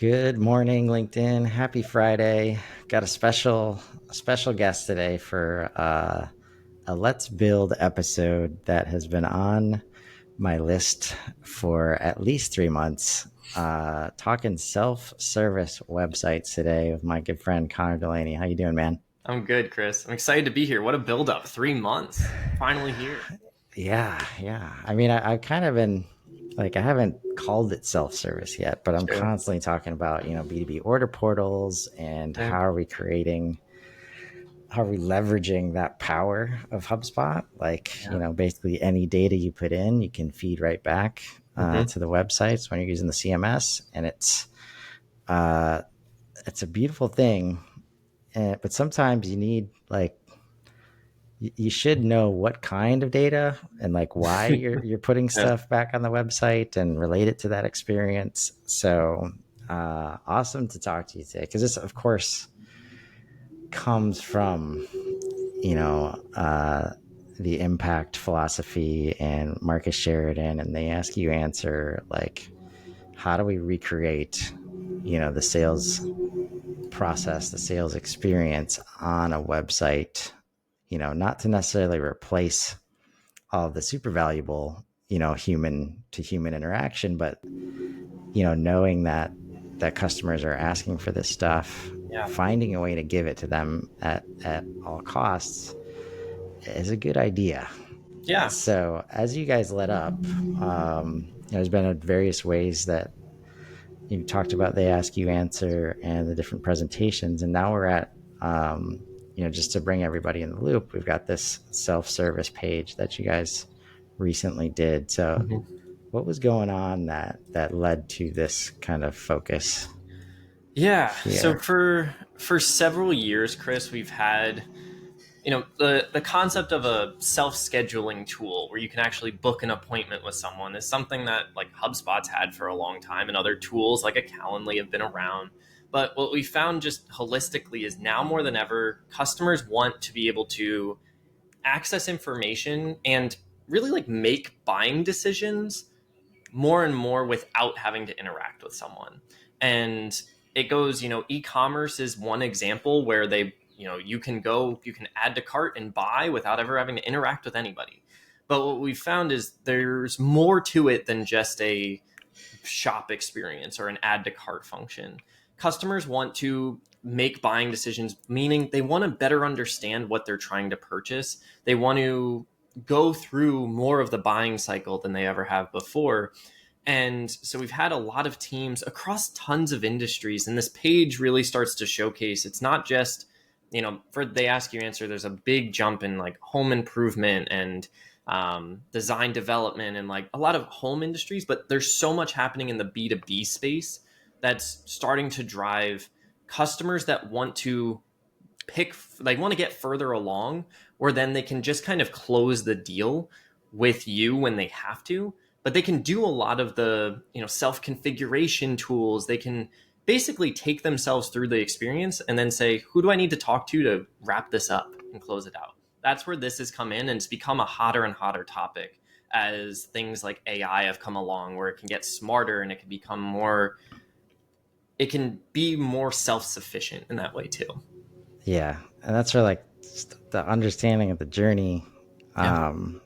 Good morning, LinkedIn. Happy Friday. Got a special guest today for a Let's Build episode that has been on my list for at least 3 months. Talking self-service websites today with my good friend Connor DeLaney. How you doing, man? I'm good, Chris. I'm excited to be here. What a build up. 3 months. Finally here. Yeah. I mean, I've kind of been like, I haven't called it self-service yet, but I'm Sure. constantly talking about, B2B order portals and Sure. how are we leveraging that power of HubSpot? Like, Yeah. basically any data you put in, you can feed right back Hmm. to the websites when you're using the CMS. And uh, it's a beautiful thing. But sometimes you need like, you should know what kind of data and like why you're putting Yeah. stuff back on the website and relate it to that experience. So awesome to talk to you today because this, of course, comes from you know the impact philosophy and Marcus Sheridan, and they ask you answer like, how do we recreate the sales process, the sales experience on a website, not to necessarily replace all of the super valuable, human to human interaction, but knowing that customers are asking for this stuff, Yeah. finding a way to give it to them at all costs is a good idea. Yeah. So as you guys let up, there's been various ways that you talked about they ask you answer and the different presentations, and now we're at just to bring everybody in the loop, we've got this self-service page that you guys recently did. So Mhm. what was going on that led to this kind of focus Yeah. So here? for several years, Chris, we've had the concept of a self-scheduling tool where you can actually book an appointment with someone is something that like HubSpot's had for a long time, and other tools like a Calendly have been around. But what we found just holistically is now more than ever, customers want to be able to access information and really like make buying decisions more and more without having to interact with someone. And it goes, e-commerce is one example where you can add to cart and buy without ever having to interact with anybody. But what we found is there's more to it than just a shop experience or an add to cart function. Customers want to make buying decisions, meaning they want to better understand what they're trying to purchase. They want to go through more of the buying cycle than they ever have before. And so we've had a lot of teams across tons of industries, and this page really starts to showcase it's not just, for they ask you answer, there's a big jump in like home improvement and design development and like a lot of home industries, but there's so much happening in the B2B space that's starting to drive customers that want to want to get further along, or then they can just kind of close the deal with you when they have to. But they can do a lot of the self configuration tools. They can basically take themselves through the experience and then say, who do I need to talk to wrap this up and close it out? That's where this has come in, and it's become a hotter and hotter topic as things like AI have come along, where it can get smarter and it can be more self sufficient in that way too. Yeah, and that's where like the understanding of the journey, Yeah. um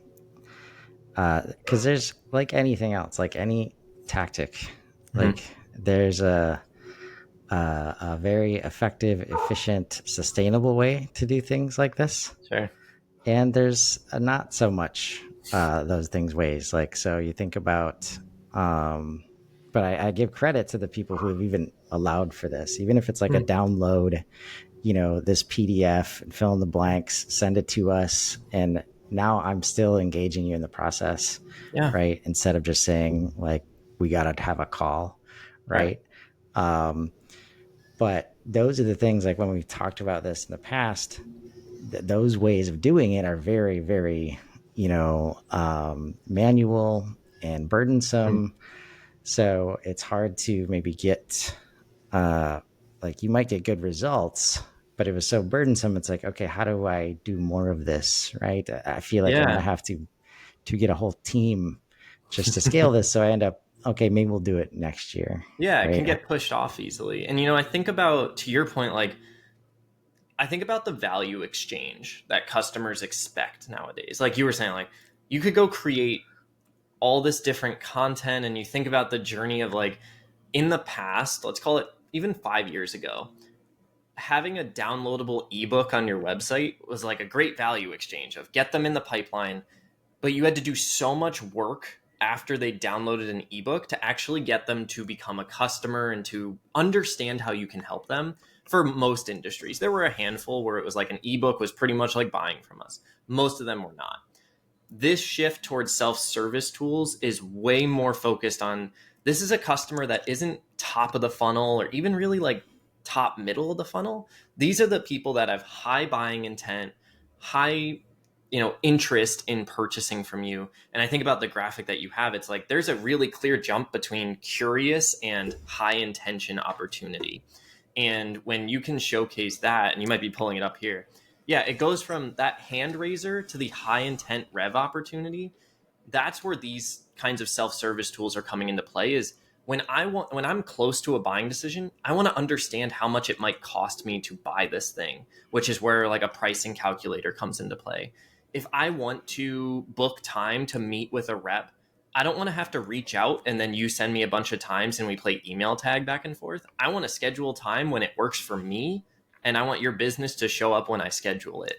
because there's like anything else, like any tactic, Mhm. like there's a very effective, efficient, sustainable way to do things like this, Sure. and there's not so much those things ways. Like, so you think about, but I give credit to the people who have even allowed for this, even if it's like a Mhm. download, this PDF and fill in the blanks, send it to us, and now I'm still engaging you in the process, Yeah. right? Instead of just saying like, we got to have a call, Right. right? Um, but those are the things, like when we've talked about this in the past, those ways of doing it are very, very, manual and Mhm. burdensome. So it's hard to maybe get, uh, like you might get good results, but it was so burdensome. It's like, okay, how do I do more of this? Right. I feel like I'm going to Yeah. have to get a whole team just to scale this. So I end up okay, maybe we'll do it next year, Yeah, it can right? get pushed off easily. And I think about, to your point, like I think about the value exchange that customers expect nowadays. Like you were saying, like you could go create all this different content, and you think about the journey of like in the past, let's call it even 5 years ago, having a downloadable ebook on your website was like a great value exchange of get them in the pipeline, but you had to do so much work after they downloaded an ebook to actually get them to become a customer and to understand how you can help them. For most industries, there were a handful where it was like an ebook was pretty much like buying from us. Most of them were not. This shift towards self-service tools is way more focused on, this is a customer that isn't top of the funnel or even really like top middle of the funnel. These are the people that have high buying intent, high interest in purchasing from you. And I think about the graphic that you have, it's like there's a really clear jump between curious and high intention opportunity. And when you can showcase that, and you might be pulling it up here, yeah, it goes from that hand raiser to the high intent rev opportunity. That's where these kinds of self-service tools are coming into play. Is when I'm close to a buying decision, I want to understand how much it might cost me to buy this thing, which is where like a pricing calculator comes into play. If I want to book time to meet with a rep, I don't want to have to reach out and then you send me a bunch of times and we play email tag back and forth. I want to schedule time when it works for me, and I want your business to show up when I schedule it.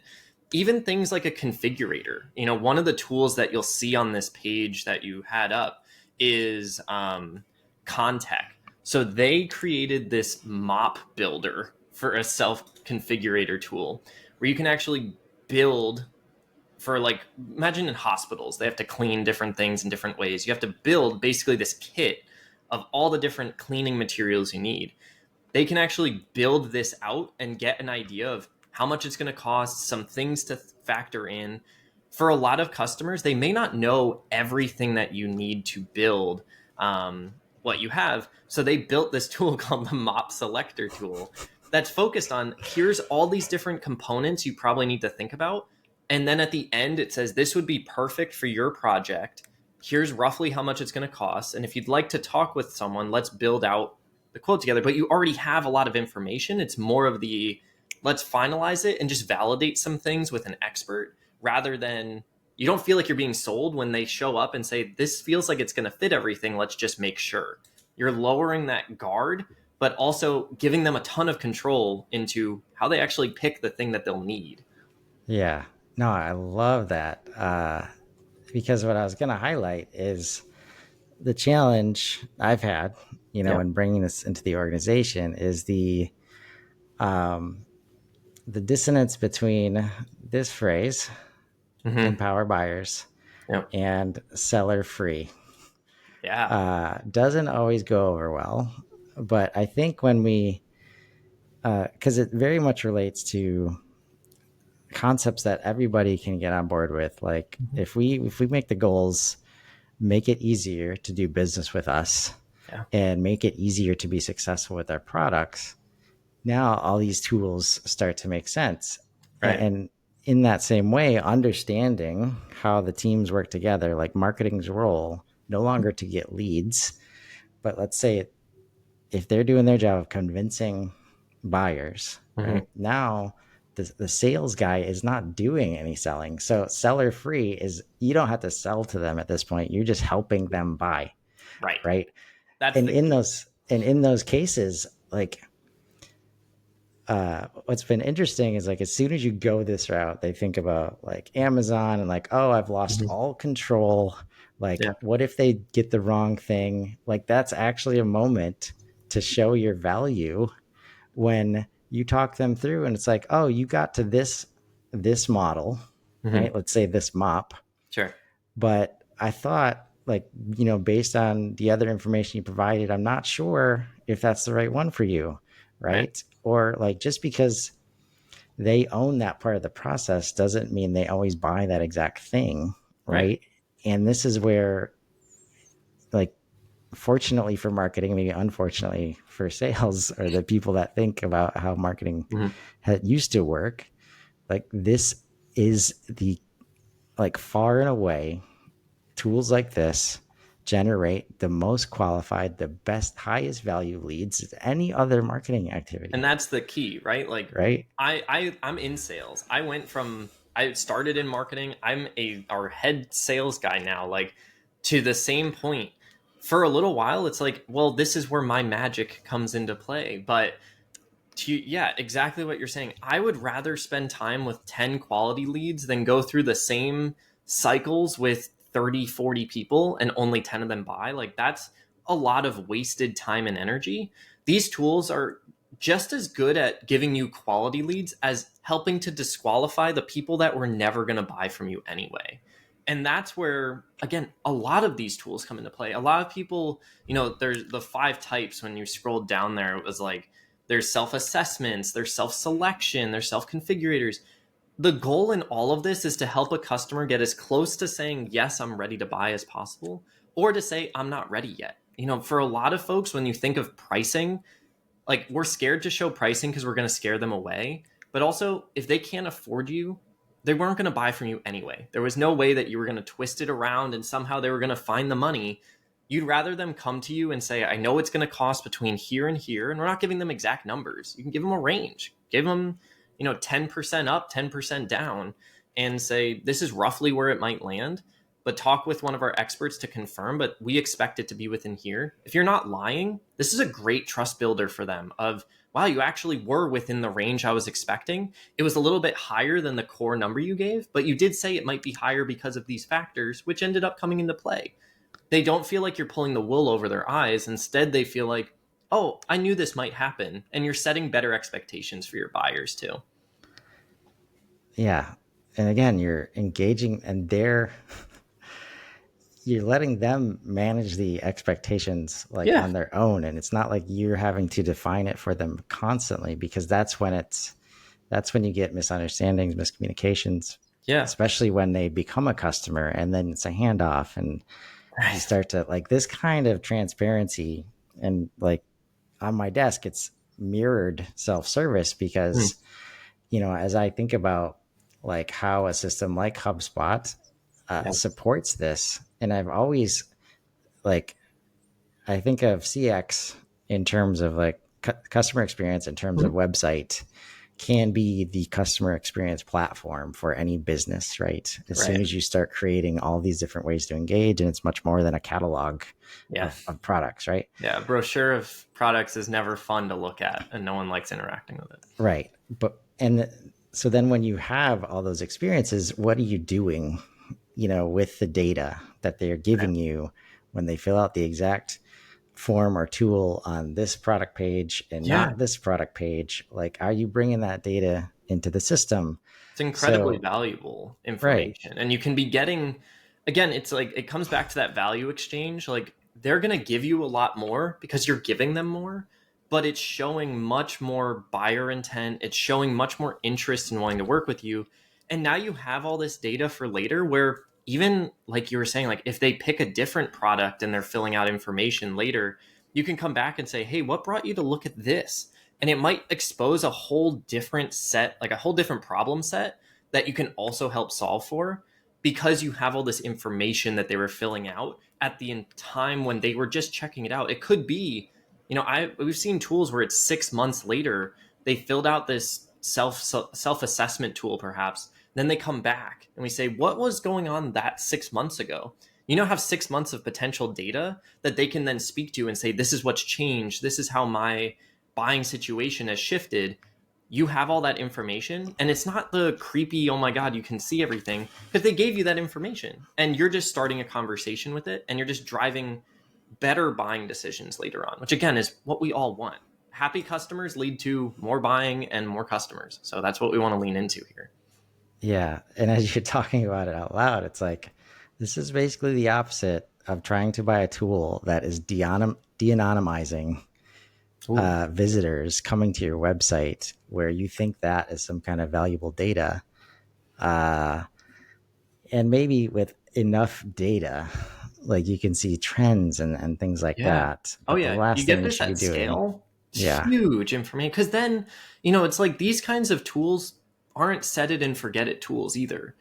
Even things like a configurator. One of the tools that you'll see on this page that you had up is Contech. So they created this mop builder for a self configurator tool where you can actually build for, like, imagine in hospitals, they have to clean different things in different ways. You have to build basically this kit of all the different cleaning materials you need. They can actually build this out and get an idea of how much it's going to cost, some things to factor in. For a lot of customers, they may not know everything that you need to build what you have. So they built this tool called the Mop Selector tool that's focused on, here's all these different components you probably need to think about. And then at the end, it says, this would be perfect for your project. Here's roughly how much it's going to cost. And if you'd like to talk with someone, let's build out the quote together. But you already have a lot of information. It's more of the, let's finalize it and just validate some things with an expert, rather than, you don't feel like you're being sold when they show up and say, this feels like it's going to fit everything. Let's just make sure. You're lowering that guard, but also giving them a ton of control into how they actually pick the thing that they'll need. Yeah. No, I love that. Because what I was going to highlight is the challenge I've had, Yeah. in bringing this into the organization is um, the dissonance between this phrase, Mm-hmm. empower buyers, Yeah. and seller free. Yeah. Doesn't always go over well, but I think when we, because it very much relates to concepts that everybody can get on board with. Like Mm-hmm. if we make the goals, make it easier to do business with us, Yeah. and make it easier to be successful with our products, now all these tools start to make sense. Right. And in that same way, understanding how the teams work together, like marketing's role, no longer to get leads, but let's say if they're doing their job of convincing buyers, Mm-hmm. right now, the sales guy is not doing any selling. So seller free is, you don't have to sell to them at this point. You're just helping them buy, Right. right? That's And the in key. those cases, like, what's been interesting is, like, as soon as you go this route, they think about like Amazon and like, oh, I've lost Mm-hmm. all control. Like, Yeah. what if they get the wrong thing? Like, that's actually a moment to show your value when you talk them through, and it's like, oh, you got to this model, Mm-hmm. right? Let's say this mop, Sure. but I thought, like, based on the other information you provided, I'm not sure if that's the right one for you, Right. right? Or like, just because they own that part of the process doesn't mean they always buy that exact thing, Right. right? And this is where, like, fortunately for marketing, maybe unfortunately for sales, or the people that think about how marketing Mm-hmm. used to work, like, this is the, like, far and away, tools like this generate the most qualified, the best, highest value leads as any other marketing And activity, that's the key, right? Like right? I'm in sales. I started in marketing. I'm our head sales guy now. Like, to the same point, for a little while it's like, well, this is where my magic comes into play. But yeah, exactly what you're saying. I would rather spend time with 10 quality leads than go through the same cycles with 30, 40 people and only 10 of them buy. Like, that's a lot of wasted time and energy. These tools are just as good at giving you quality leads as helping to disqualify the people that were never going to buy from you anyway. And that's where, again, a lot of these tools come into play. A lot of people, there's the 5 types. When you scrolled down there, it was like, there's self-assessments, there's self-selection, there's self-configurators. The goal in all of this is to help a customer get as close to saying, yes, I'm ready to buy as possible, or to say, I'm not ready yet. For a lot of folks, when you think of pricing, like, we're scared to show pricing because we're going to scare them away. But also, if they can't afford you, they weren't going to buy from you anyway. There was no way that you were going to twist it around and somehow they were going to find the money. You'd rather them come to you and say, I know it's going to cost between here and here. And we're not giving them exact numbers. You can give them a range, give them, 10% up, 10% down, and say, this is roughly where it might land. But talk with one of our experts to confirm, but we expect it to be within here. If you're not lying, this is a great trust builder for them of, wow, you actually were within the range I was expecting. It was a little bit higher than the core number you gave, but you did say it might be higher because of these factors, which ended up coming into play. They don't feel like you're pulling the wool over their eyes. Instead, they feel like, oh, I knew this might happen. And you're setting better expectations for your buyers too. Yeah. And again, you're engaging and you're letting them manage the expectations like Yeah. on their own. And it's not like you're having to define it for them constantly, because that's when you get misunderstandings, miscommunications, Yeah. especially when they become a customer and then it's a handoff and you Right. start to like this kind of transparency. And like on my desk, it's mirrored self-service Mm. because, as I think about like how a system like HubSpot Yeah. supports this, and I've always like, I think of CX in terms of like customer experience, in terms of Mhm. website can be the customer experience platform for any business, right? As soon Right. as you start creating all these different ways to engage, and it's much more than a catalog Yeah. of products, right? Yeah. A brochure of products is never fun to look at, and no one likes interacting with it. Right. And so then when you have all those experiences, what are you doing, with the data that they're Right. giving you when they fill out the exact form or tool on this product page and Yeah. not this product page? Like, are you bringing that data into the system? It's incredibly So, valuable right. information. And you can be getting, again, it's like, it comes back to that value exchange. Like, they're going to give you a lot more because you're giving them more, but it's showing much more buyer intent. It's showing much more interest in wanting to work with you. And now you have all this data for later, where even like you were saying, like, if they pick a different product and they're filling out information later, you can come back and say, hey, what brought you to look at this? And it might expose a whole different set, like a whole different problem set that you can also help solve for, because you have all this information that they were filling out at the time when they were just checking it out. It could be, we've seen tools where it's 6 months later they filled out this self assessment tool, perhaps. Then they come back and we say, what was going on that 6 months ago? Have 6 months of potential data that they can then speak to and say, this is what's changed. This is how my buying situation has shifted. You have all that information, and it's not the creepy, oh my god, you can see everything, because they gave you that information and you're just starting a conversation with it, and you're just driving better buying decisions later on, which again is what we all want. Happy customers lead to more buying and more customers, so that's what we want to lean into here. Yeah. And as you're talking about it out loud, it's like, this is basically the opposite of trying to buy a tool that is de-anonymizing Ooh. visitors coming to your website, where you think that is some kind of valuable data. Uh, and maybe with enough data, like you can see trends and things like Yeah. that. Oh But the yeah. You last thing get you this should be at doing, scale, yeah, huge information. Because then, it's like these kinds of tools aren't set it and forget it tools either.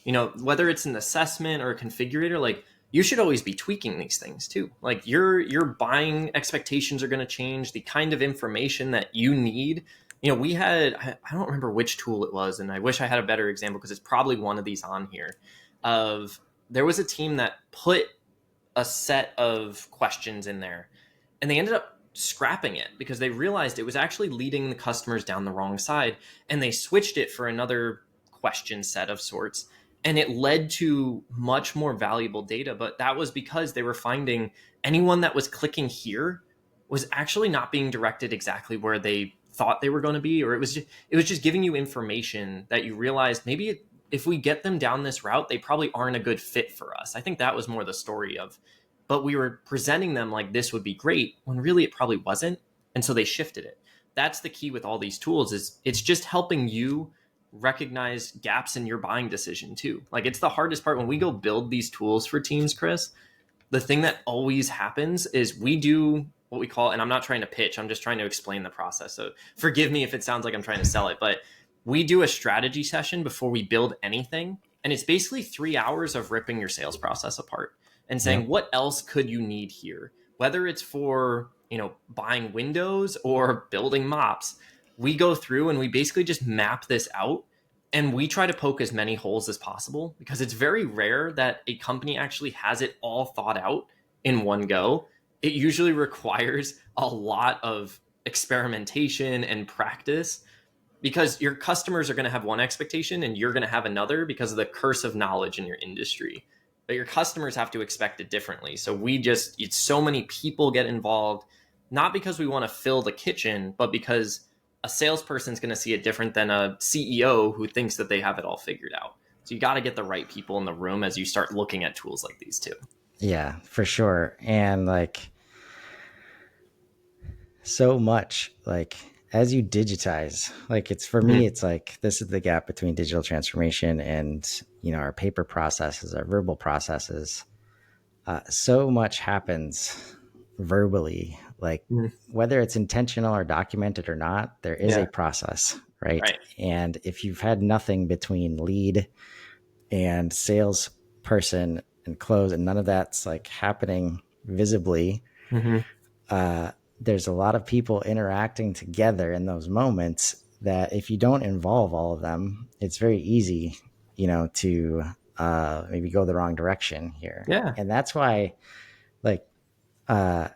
Whether it's an assessment or a configurator, like, you should always be tweaking these things too. Like your buying expectations are going to change. The kind of information that you need. We had, I don't remember which tool it was, and I wish I had a better example because it's probably one of these on here. Of There was a team that put a set of questions in there, and they ended up scrapping it because they realized it was actually leading the customers down the wrong side, and they switched it for another question set of sorts, and it led to much more valuable data. But that was because they were finding anyone that was clicking here was actually not being directed exactly where they thought they were going to be, or it was just giving you information that you realized maybe if we get them down this route, they probably aren't a good fit for us. I think that was more the story of, but we were presenting them like this would be great when really it probably wasn't. And so they shifted it. That's the key with all these tools, is it's just helping you recognize gaps in your buying decision too. Like, it's the hardest part when we go build these tools for teams, Chris. The thing that always happens is we do what we call, and I'm not trying to pitch, I'm just trying to explain the process. So forgive me if it sounds like I'm trying to sell it, but we do a strategy session before we build anything. And it's basically 3 hours of ripping your sales process apart and saying, Yep. what else could you need here? Whether it's for, buying windows or building mops, we go through and we basically just map this out, and we try to poke as many holes as possible, because it's very rare that a company actually has it all thought out in one go. It usually requires a lot of experimentation and practice, because your customers are going to have one expectation and you're going to have another because of the curse of knowledge in your industry. But your customers have to expect it differently. So it's so many people get involved, not because we want to fill the kitchen, but because a salesperson is going to see it different than a CEO who thinks that they have it all figured out. So you got to get the right people in the room as you start looking at tools like these too. Yeah, for sure. And like, so much, like, as you digitize, like, it's for me, Mm-hmm. it's like this is the gap between digital transformation and our paper processes, our verbal processes. So much happens verbally, like, Mm-hmm. whether it's intentional or documented or not, there is a Yeah. process, right? Right. And if you've had nothing between lead and salesperson and close, and none of that's like happening visibly, Mm-hmm. there's a lot of people interacting together in those moments that if you don't involve all of them, it's very easy, to maybe go the wrong direction here. Yeah. And that's why, like, uh,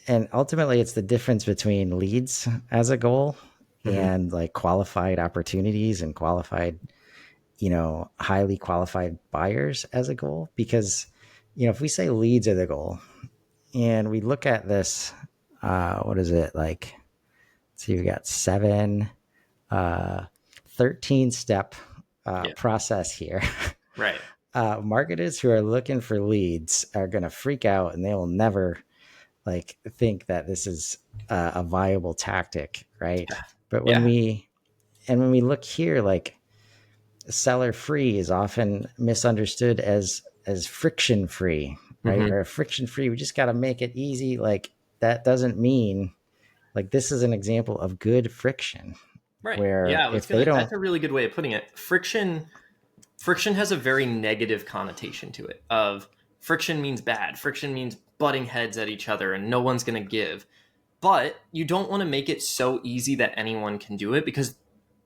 and ultimately it's the difference between leads as a goal Mm-hmm. and like qualified opportunities and qualified, highly qualified buyers as a goal. Because, if we say leads are the goal and we look at this, what is it like? So you got 13 step Yeah. process here. Right. Marketers who are looking for leads are going to freak out, and they will never like think that this is a viable tactic, right? But when Yeah. we look here, like, seller free is often misunderstood as friction free, right? Mm-hmm. Or friction free, we just got to make it easy. Like, that doesn't mean, like, this is an example of good friction, Right. where Yeah. if they That's don't, a really good way of putting it. Friction has a very negative connotation to it. Of friction means bad. Friction means butting heads at each other and no one's going to give. But you don't want to make it so easy that anyone can do it, because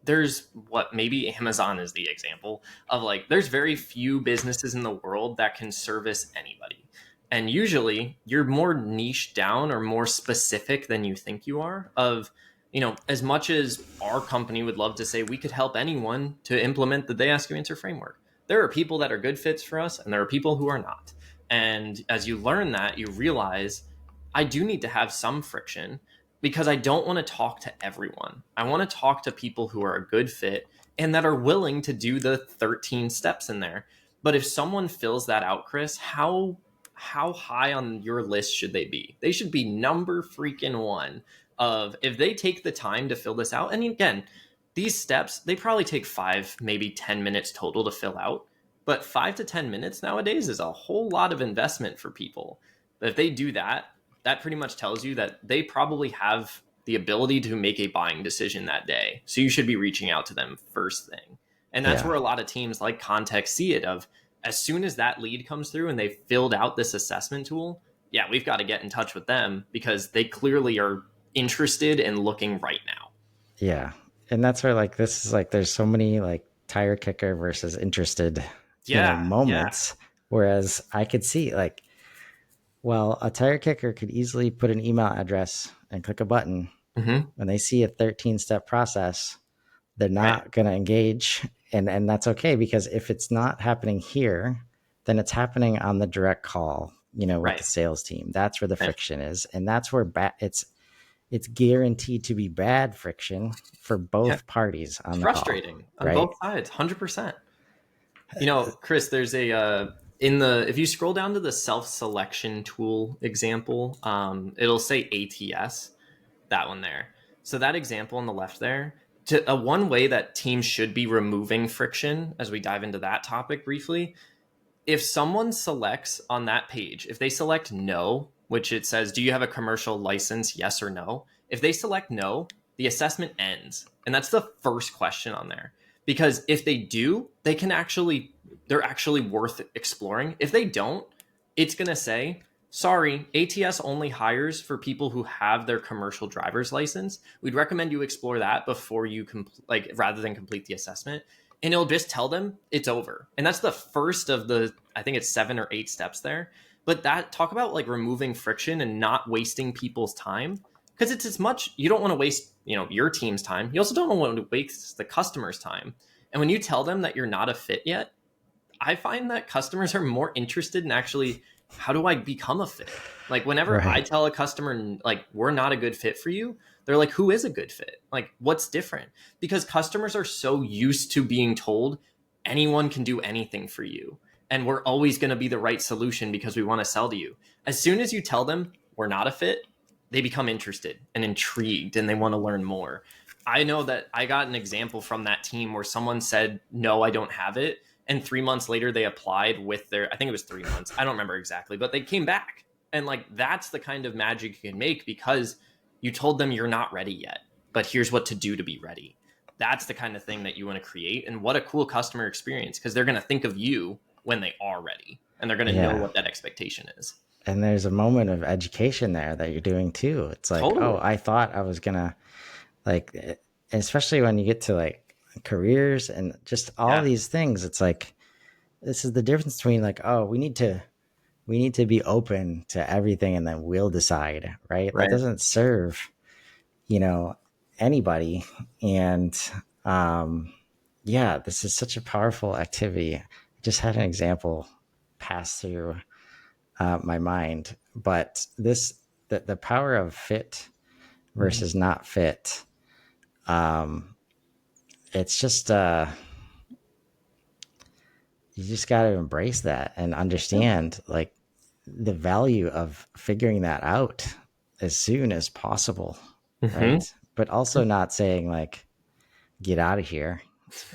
there's what maybe Amazon is the example of, like, there's very few businesses in the world that can service anybody. And usually you're more niche down or more specific than you think you are. As much as our company would love to say we could help anyone to implement the They Ask You Answer framework, there are people that are good fits for us and there are people who are not. And as you learn that, you realize I do need to have some friction, because I don't want to talk to everyone. I want to talk to people who are a good fit and that are willing to do the 13 steps in there. But if someone fills that out, Chris, how high on your list should they be? They should be number freaking one. Of if they take the time to fill this out. And again, these steps, they probably take 5, maybe 10 minutes total to fill out. But 5 to 10 minutes nowadays is a whole lot of investment for people. But if they do that, that pretty much tells you that they probably have the ability to make a buying decision that day. So you should be reaching out to them first thing. And that's yeah, where a lot of teams like Context see it. Of As soon as that lead comes through and they filled out this assessment tool, yeah, we've got to get in touch with them because they clearly are interested and looking right now. Yeah. And that's where like this is like there's so many like tire kicker versus interested, Yeah, yeah. moments. Whereas I could see like, well, a tire kicker could easily put an email address and click a button. Mm-hmm. When they see a 13-step process, they're Right. not going to engage. And that's okay, because if it's not happening here, then it's happening on the direct call, with Right. the sales team. That's where the Right. friction is. And that's where it's guaranteed to be bad friction for Yeah. both parties on the call, Frustrating on right? both sides, 100%. Chris, there's a in the if you scroll down to the self-selection tool example, it'll say ATS, that one there. So that example on the left there, to a one way that teams should be removing friction as we dive into that topic briefly, if someone selects on that page, if they select no, which it says, do you have a commercial license, yes or no? If they select no, the assessment ends. And that's the first question on there. Because if they do, they're actually worth exploring. If they don't, it's going to say, sorry, ATS only hires for people who have their commercial driver's license. We'd recommend you explore that before you rather than complete the assessment, and it'll just tell them it's over. And that's the first of the, I think it's 7 or 8 steps there. But that, talk about like removing friction and not wasting people's time, because it's as much, you don't want to waste, your team's time. You also don't want to waste the customer's time. And when you tell them that you're not a fit yet, I find that customers are more interested in actually, how do I become a fit? Like whenever I Right. tell a customer like we're not a good fit for you, they're like, who is a good fit? Like what's different? Because customers are so used to being told anyone can do anything for you and we're always going to be the right solution because we want to sell to you. As soon as you tell them we're not a fit, they become interested and intrigued and they want to learn more. I know that I got an example from that team where someone said, no, I don't have it. And 3 months later, they applied with their, I think it was 3 months. I don't remember exactly, but they came back. And like, that's the kind of magic you can make because you told them you're not ready yet, but here's what to do to be ready. That's the kind of thing that you want to create. And what a cool customer experience, because they're going to think of you when they are ready and they're going to know Yeah. what that expectation is. And there's a moment of education there that you're doing too. It's like, oh, Totally. I thought I was going to like, especially when you get to like careers and just all Yeah. these things, it's like, this is the difference between like, oh, we need to be open to everything and then we'll decide, right? That Right. doesn't serve, you know, anybody. And yeah, this is such a powerful activity. I just had an example pass through my mind, but the power of fit Mhm. versus not fit. Um, it's just you just got to embrace that and Yeah. understand like the value of figuring that out as soon as possible, Mm-hmm. right? But also not saying like get out of here,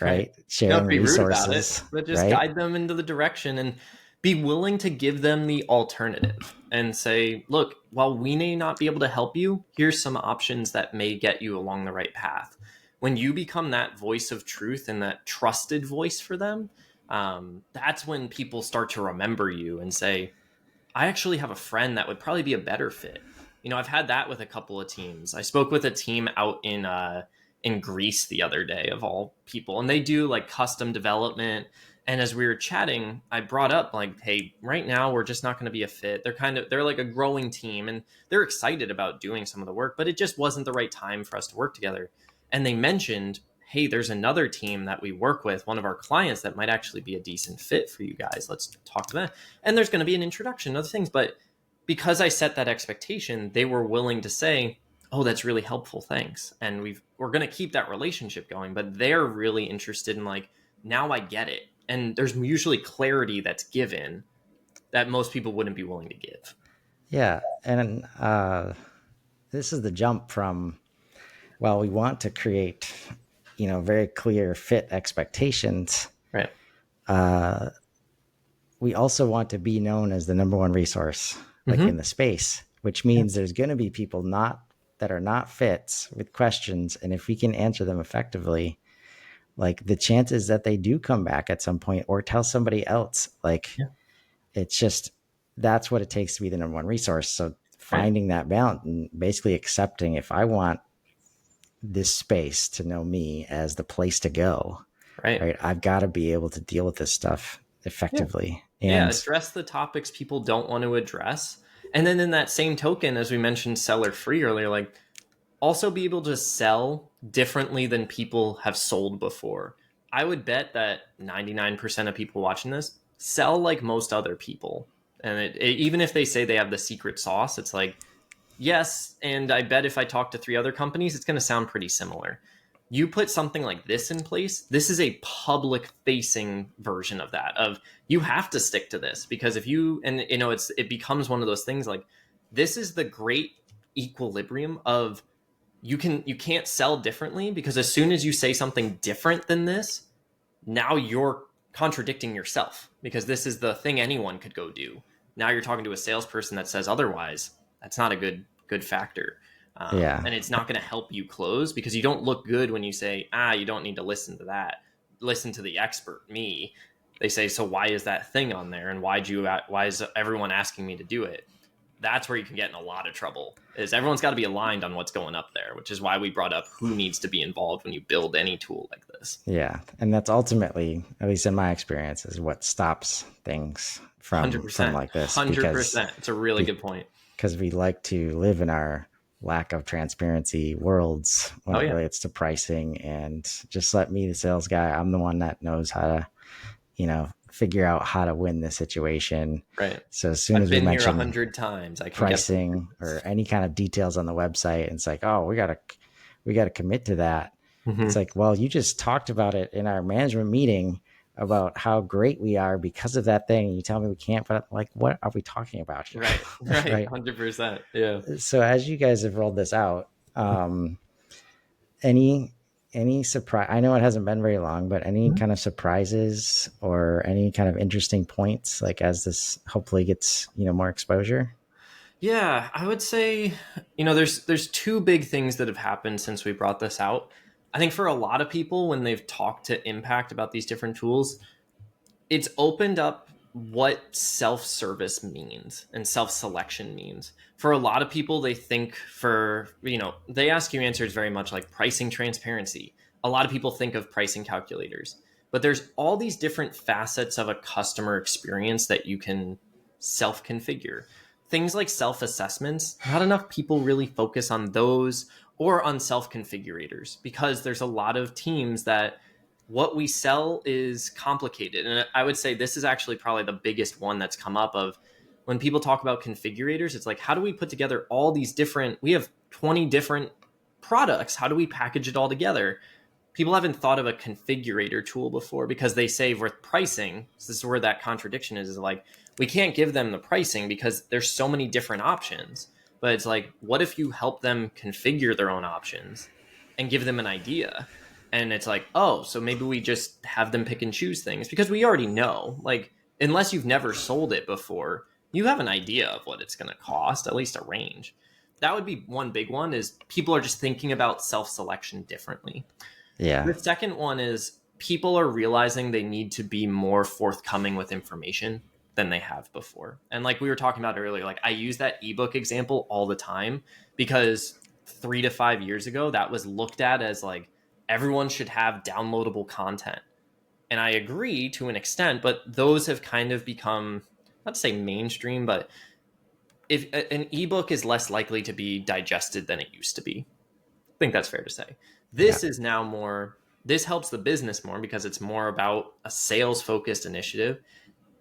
Right. right? You don't have Sharing to be rude about it, resources, but just right? guide them into the direction and be willing to give them the alternative and say, look, while we may not be able to help you, here's some options that may get you along the right path. When you become that voice of truth and that trusted voice for them, that's when people start to remember you and say, I actually have a friend that would probably be a better fit. I've had that with a couple of teams. I spoke with a team out in Greece the other day, of all people, and they do like custom development. And as we were chatting, I brought up like, hey, right now we're just not going to be a fit. They're like a growing team, and they're excited about doing some of the work, but it just wasn't the right time for us to work together. And they mentioned, hey, there's another team that we work with, one of our clients that might actually be a decent fit for you guys. Let's talk to them. And there's going to be an introduction, other things. But because I set that expectation, they were willing to say, oh, that's really helpful. Thanks. And we're going to keep that relationship going. But they're really interested in like, now I get it. And there's usually clarity that's given that most people wouldn't be willing to give. Yeah. And this is the jump from, well, we want to create, very clear fit expectations. Right. We also want to be known as the number one resource, like in Mm-hmm. the space, which Yeah. means there's going to be people that are not fits with questions. And if we can answer them effectively, like the chances that they do come back at some point or tell somebody else, like Yeah. it's just, that's what it takes to be the number one resource. So Right. finding that balance and basically accepting, if I want this space to know me as the place to go, Right. right, I've got to be able to deal with this stuff Yeah. effectively. Yeah. And Address the topics people don't want to address. And then in that same token, as we mentioned seller free earlier, like also be able to sell differently than people have sold before. I would bet that 99% of people watching this sell like most other people. And even if they say they have the secret sauce, it's like, yes. And I bet if I talk to three other companies, it's going to sound pretty similar. You put something like this in place, this is a public facing version of that, of you have to stick to this, because if you, and you know, it becomes one of those things like, this is the great equilibrium of, you can't sell differently, because as soon as you say something different than this, now you're contradicting yourself, because this is the thing anyone could go do. Now you're talking to a salesperson that says otherwise. That's not a good factor. yeah, And it's not going to help you close, because you don't look good when you say, you don't need to listen to that, listen to the expert, me. They say, so why is that thing on there, and why is everyone asking me to do it? That's where you can get in a lot of trouble, is everyone's got to be aligned on what's going up there, which is why we brought up who needs to be involved when you build any tool like this. yeah. And that's ultimately, at least in my experience, is what stops things from 100%. like this, 100%. It's a really good point. because we like to live in our lack of transparency worlds when Oh, it yeah. relates to pricing. And just let me, the sales guy, I'm the one that knows how to, figure out how to win this situation. Right. So as soon I've as we been here mention 100 times. I can guess. pricing or any kind of details on the website, and it's like, oh, we gotta commit to that. It's Mm-hmm. like, well, you just talked about it in our management meeting about how great we are because of that thing. You tell me we can't, but like, what are we talking about here? Right. Right. Right. 100%. Yeah. So as you guys have rolled this out, any surprise, I know it hasn't been very long, but any kind of surprises or any kind of interesting points, like as this hopefully gets more exposure? Yeah, I would say, there's two big things that have happened since we brought this out. I think for a lot of people, when they've talked to Impact about these different tools, it's opened up what self-service means and self-selection means. For a lot of people, they think they ask you answers very much like pricing transparency. A lot of people think of pricing calculators, but there's all these different facets of a customer experience that you can self-configure. Things like self-assessments, not enough people really focus on those, or on self-configurators, because there's a lot of teams that what we sell is complicated. And I would say this is actually probably the biggest one that's come up, of when people talk about configurators, it's like, how do we put together all these different, we have 20 different products. How do we package it all together? People haven't thought of a configurator tool before, because they say with pricing, so this is where that contradiction is like, we can't give them the pricing because there's so many different options. But it's like, what if you help them configure their own options and give them an idea? And it's like, oh, so maybe we just have them pick and choose things, because we already know, like, unless you've never sold it before, you have an idea of what it's going to cost, at least a range. That would be one big one, is people are just thinking about self-selection differently. Yeah. The second one is people are realizing they need to be more forthcoming with information than they have before. And like we were talking about earlier, like I use that ebook example all the time, because 3 to 5 years ago, that was looked at as like everyone should have downloadable content. And I agree to an extent, but those have kind of become, not to say mainstream, but if an ebook is less likely to be digested than it used to be, I think that's fair to say. Yeah. This is now more, this helps the business more, because it's more about a sales focused initiative.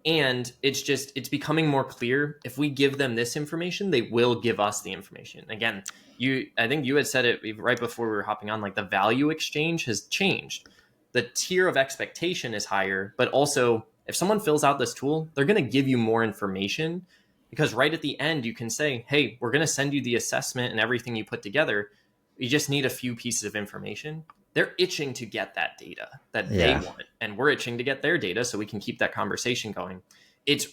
And it's becoming more clear, if we give them this information, they will give us the information. Again, I think you had said it right before we were hopping on, like the value exchange has changed. The tier of expectation is higher, but also if someone fills out this tool, they're going to give you more information, because right at the end you can say, hey, we're going to send you the assessment and everything you put together. You just need a few pieces of information. They're itching to get that data that they Yeah. want, and we're itching to get their data, so we can keep that conversation going. It's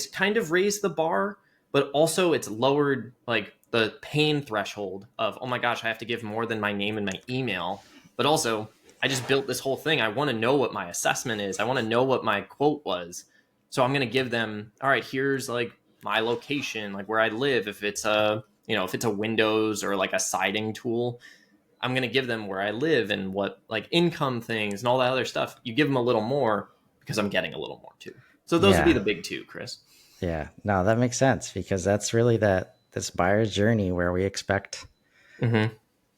kind of raised the bar, but also it's lowered like the pain threshold of, oh my gosh, I have to give more than my name and my email. But also, I just built this whole thing. I want to know what my assessment is. I want to know what my quote was. So I'm going to give them, all right, here's like my location, like where I live. If it's a, if it's a windows or like a siding tool, I'm going to give them where I live and what like income things and all that other stuff. You give them a little more because I'm getting a little more too. So those would be Yeah. the big two, Chris. Yeah. No, that makes sense because that's really this buyer's journey where we expect Mm-hmm.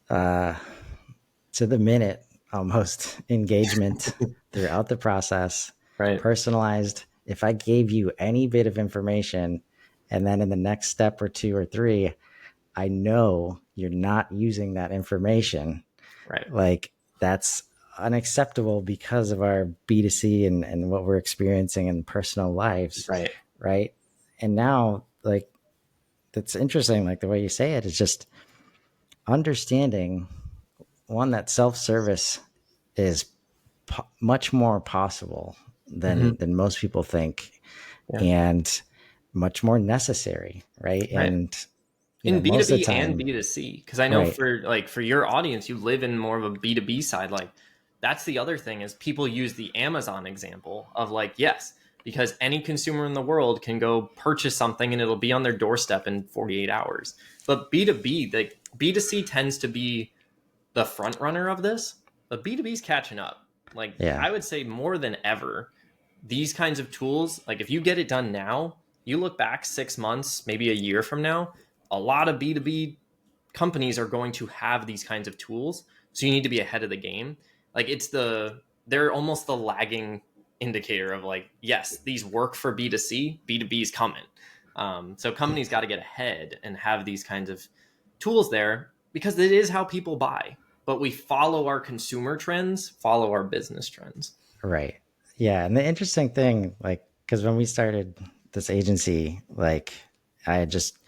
uh, to the minute almost engagement throughout the process, Right. personalized. If I gave you any bit of information and then in the next step or two or three, I know you're not using that information, Right. like that's unacceptable because of our B2C and what we're experiencing in personal lives. Right. Right. And now, like, that's interesting. Like the way you say it is just understanding one that self-service is much more possible Mm-hmm. than most people think, Yeah. and much more necessary, right? Right. And In most of the B2B and time, B2C, because I know right? for your audience, you live in more of a B2B side. Like that's the other thing is people use the Amazon example of like, yes, because any consumer in the world can go purchase something and it'll be on their doorstep in 48 hours. But B2B, like B2C tends to be the front runner of this, but B2B is catching up. Like Yeah, I would say more than ever, these kinds of tools, like if you get it done now, you look back 6 months, maybe a year from now, a lot of B2B companies are going to have these kinds of tools. So you need to be ahead of the game. Like they're almost the lagging indicator of like, yes, these work for B2C, B2B is coming. So companies got to get ahead and have these kinds of tools there because it is how people buy. But we follow our consumer trends, follow our business trends. right. Yeah, and the interesting thing, like, because when we started this agency, like, I had just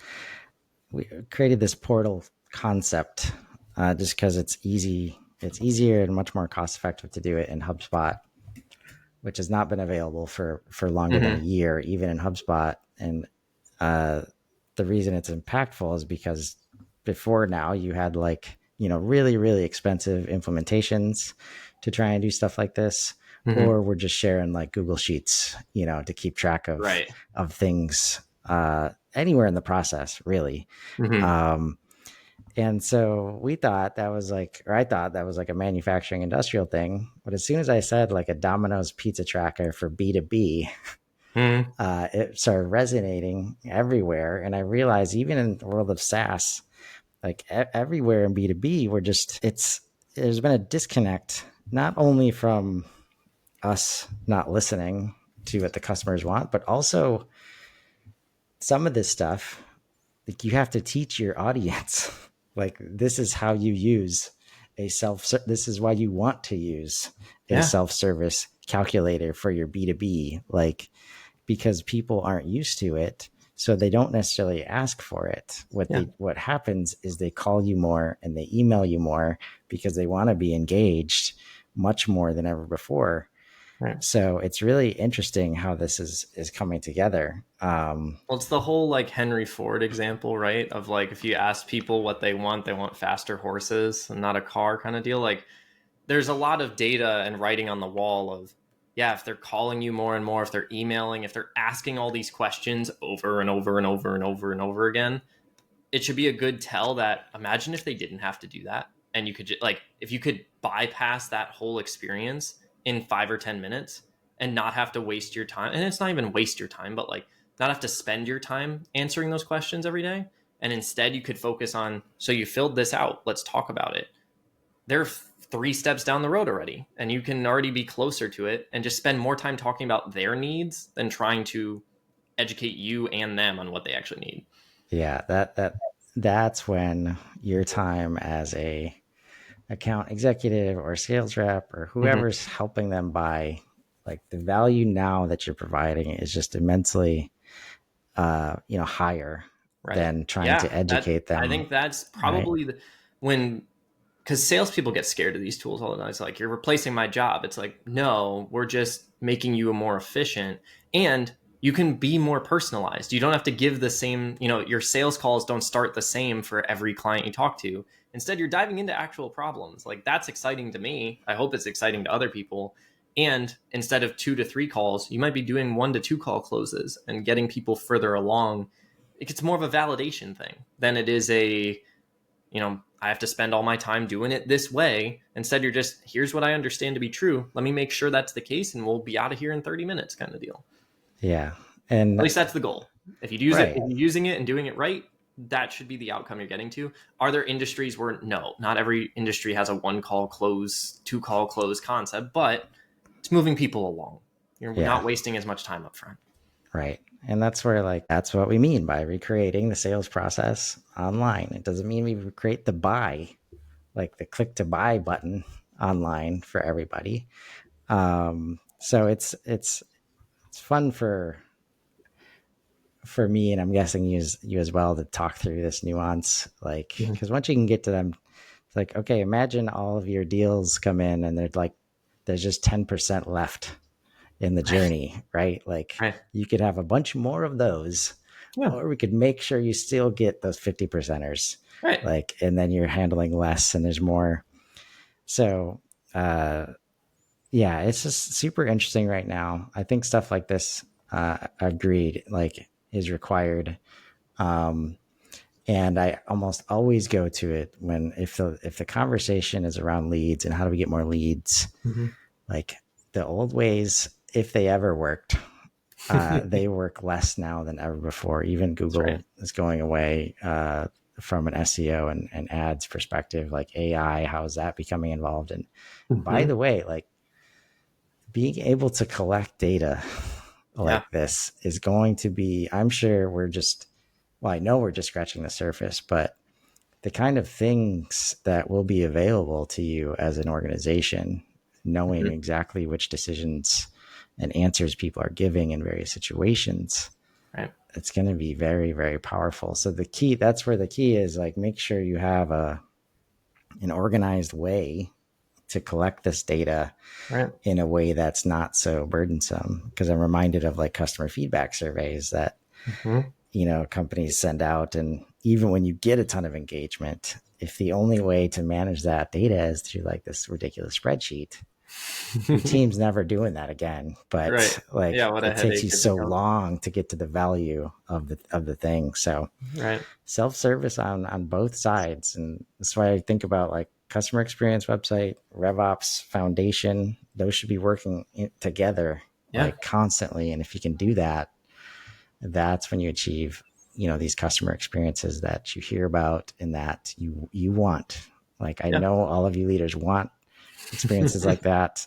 we created this portal concept, just because it's easy. It's easier and much more cost effective to do it in HubSpot, which has not been available for longer than a Mm-hmm. year, even in HubSpot. And uh, the reason it's impactful is because before now you had like really really expensive implementations to try and do stuff like this, Mm-hmm. or we're just sharing like Google Sheets, to keep track Right. of things anywhere in the process, really. Mm-hmm. Um, and so we thought that was like, or I thought that was like a manufacturing industrial thing. But as soon as I said like a Domino's pizza tracker for B2B, Mm-hmm. it started resonating everywhere. And I realized even in the world of SaaS, like everywhere in B2B, there's been a disconnect, not only from us not listening to what the customers want, but also some of this stuff, like you have to teach your audience, like this is how you use this is why you want to use a Yeah. self-service calculator for your B2B, like because people aren't used to it, so they don't necessarily ask for it. Yeah. What happens is they call you more and they email you more because they want to be engaged much more than ever before. Right. So it's really interesting how this is coming together. Well, it's the whole like Henry Ford example, right? Of like if you ask people what they want faster horses and not a car kind of deal. Like there's a lot of data and writing on the wall of, yeah, if they're calling you more and more, if they're emailing, if they're asking all these questions over and over and over and over and over again, it should be a good tell that imagine if they didn't have to do that. And you could like, if you could bypass that whole experience in 5 or 10 minutes and not have to waste your time. And it's not even waste your time, but like not have to spend your time answering those questions every day. And instead you could focus on, so you filled this out. Let's talk about it. They're 3 steps down the road already, and you can already be closer to it and just spend more time talking about their needs than trying to educate you and them on what they actually need. yeah, that's when your time as a account executive or sales rep or Mm-hmm. whoever's helping them buy, like the value now that you're providing is just immensely higher Right. than trying Yeah. to That educate I them, think that's right? probably when because salespeople get scared of these tools all the time. It's like you're replacing my job. It's like no, we're just making you more efficient, and you can be more personalized. You don't have to give the same. Your sales calls don't start the same for every client you talk to. Instead, you're diving into actual problems. Like, that's exciting to me. I hope it's exciting to other people. And instead of 2 to 3 calls, you might be doing 1 to 2 call closes and getting people further along. It's more of a validation thing than it is I have to spend all my time doing it this way. Instead, you're just, here's what I understand to be true. Let me make sure that's the case, and we'll be out of here in 30 minutes kind of deal. Yeah. At And least that's the goal. If you use it, if right. you're using it and doing it right, that should be the outcome you're getting to. Are there industries where no, not every industry has a 1 call close, 2 call close concept, but it's moving people along. You're Yeah. not wasting as much time up front. Right. And that's where, like, that's what we mean by recreating the sales process online. It doesn't mean we recreate the buy, like the click to buy button online for everybody. So it's fun for me, and I'm guessing you as well, to talk through this nuance. Like, because once you can get to them, it's like, okay, imagine all of your deals come in and there's just 10% left in the journey, right? Like, Right. you could have a bunch more of those, Yeah. or we could make sure you still get those 50 percenters, Right. like, and then you're handling less and there's more. So, yeah, it's just super interesting right now. I think stuff like this, agreed, like, is required. Um, and I almost always go to it when, if the conversation is around leads and how do we get more leads, Mm-hmm. like, the old ways, if they ever worked, they work less now than ever before. Even That's right. Google is going away, from an SEO and ads perspective. Like, AI, how is that becoming involved? And by Mm-hmm. the way, like, being able to collect data Yeah. like this is going to be, I'm sure I know we're just scratching the surface, but the kind of things that will be available to you as an organization, knowing Mm-hmm. exactly which decisions and answers people are giving in various situations, Right. it's going to be very, very powerful. So that's where the key is, like, make sure you have an organized way to collect this data Right. in a way that's not so burdensome. Because I'm reminded of, like, customer feedback surveys that, Mm-hmm. companies send out. And even when you get a ton of engagement, if the only way to manage that data is through, like, this ridiculous spreadsheet, your team's never doing that again. Right. But, like, Yeah. What a it takes you headache it so becomes. long to get to the value of the thing. So Right. self-service on both sides. And that's why I think about, like, customer experience website, RevOps foundation, those should be working together, Yeah. like, constantly. And if you can do that, that's when you achieve, these customer experiences that you hear about and that you want. Like, I Yeah. know all of you leaders want experiences like that.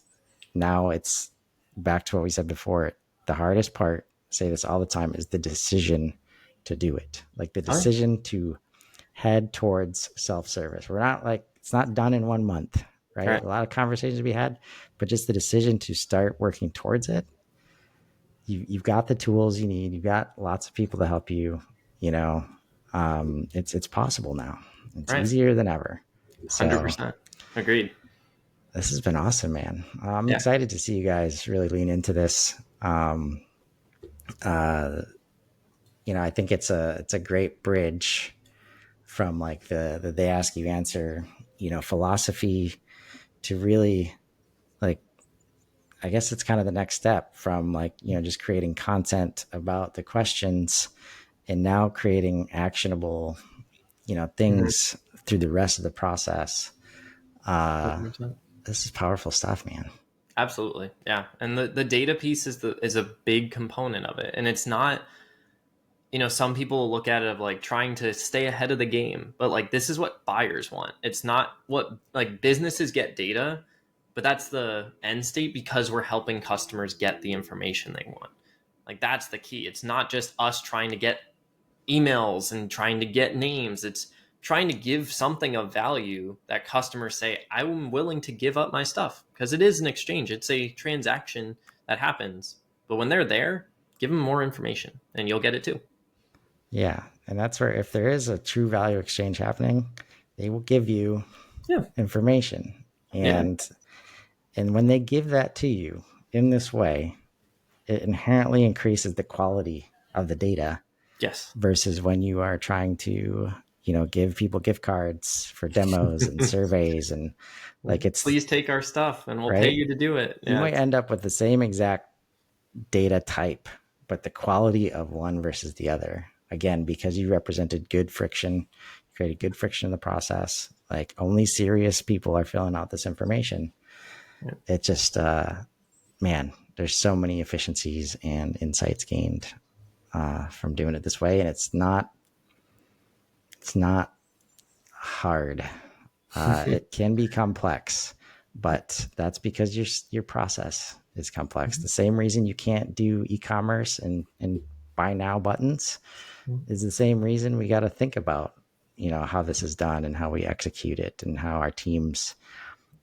Now it's back to what we said before. The hardest part, say this all the time, is the decision to do it. Like, the Oh, yeah. decision to head towards self-service. We're not, like, it's not done in 1 month, right? Right. A lot of conversations to be had, but just the decision to start working towards it. You've got the tools you need. You've got lots of people to help you. You know, it's possible now. It's Right. easier than ever. So 100%. Agreed. this has been awesome, man. I'm Yeah. excited to see you guys really lean into this. Uh, I think it's a great bridge from, like, the they ask you answer, philosophy, to really, like, I guess it's kind of the next step from, like, just creating content about the questions, and now creating actionable, Mhm. things through the rest of the process. Uh, 100%. this is powerful stuff, man. Absolutely. Yeah. And the data piece is a big component of it. And it's not, some people look at it of like trying to stay ahead of the game, but like this is what buyers want. It's not what like businesses get data, but that's the end state because we're helping customers get the information they want. Like that's the key. It's not just us trying to get emails and trying to get names. It's trying to give something of value that customers say, I'm willing to give up my stuff because it is an exchange. It's a transaction that happens. But when they're there, give them more information and you'll get it too. Yeah, and that's where, if there is a true value exchange happening, they will give you Yeah. information. Yeah. And when they give that to you in this way, it inherently increases the quality of the data Yes. versus when you are trying to, give people gift cards for demos and surveys, and like it's Please take our stuff and we'll pay right. you to do it. You Yeah. might end up with the same exact data type, but the quality of one versus the other, again, because you represented good friction, created good friction in the process. Like only serious people are filling out this information. Yeah. It just, man, there's so many efficiencies and insights gained from doing it this way, and it's not hard. It can be complex, but that's because your process is complex. The same reason you can't do e-commerce and buy now buttons is the same reason we got to think about how this is done and how we execute it and how our teams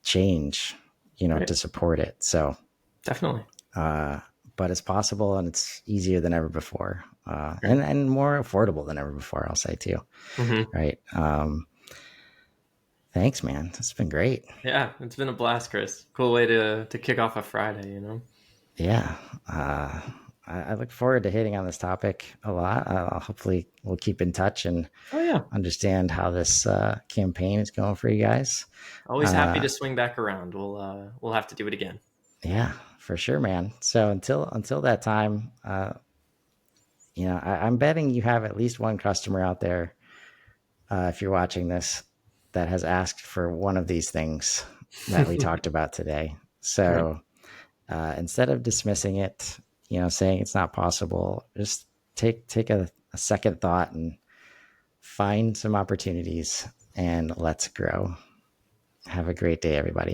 change Right. to support it. So Definitely. but it's possible, and it's easier than ever before, Right. and more affordable than ever before, I'll say too. Mm-hmm. Right. Thanks, man. It's been great. Yeah, it's been a blast, Chris. Cool way to kick off a Friday. Yeah. I look forward to hitting on this topic a lot. Hopefully we'll keep in touch and Oh yeah. understand how this campaign is going for you guys. Always happy to swing back around. We'll have to do it again. Yeah, for sure, man. So until that time, I'm betting you have at least one customer out there, if you're watching this, that has asked for one of these things that we talked about today. Right. So instead of dismissing it, saying it's not possible, just take a second thought and find some opportunities, and let's grow. Have a great day, everybody.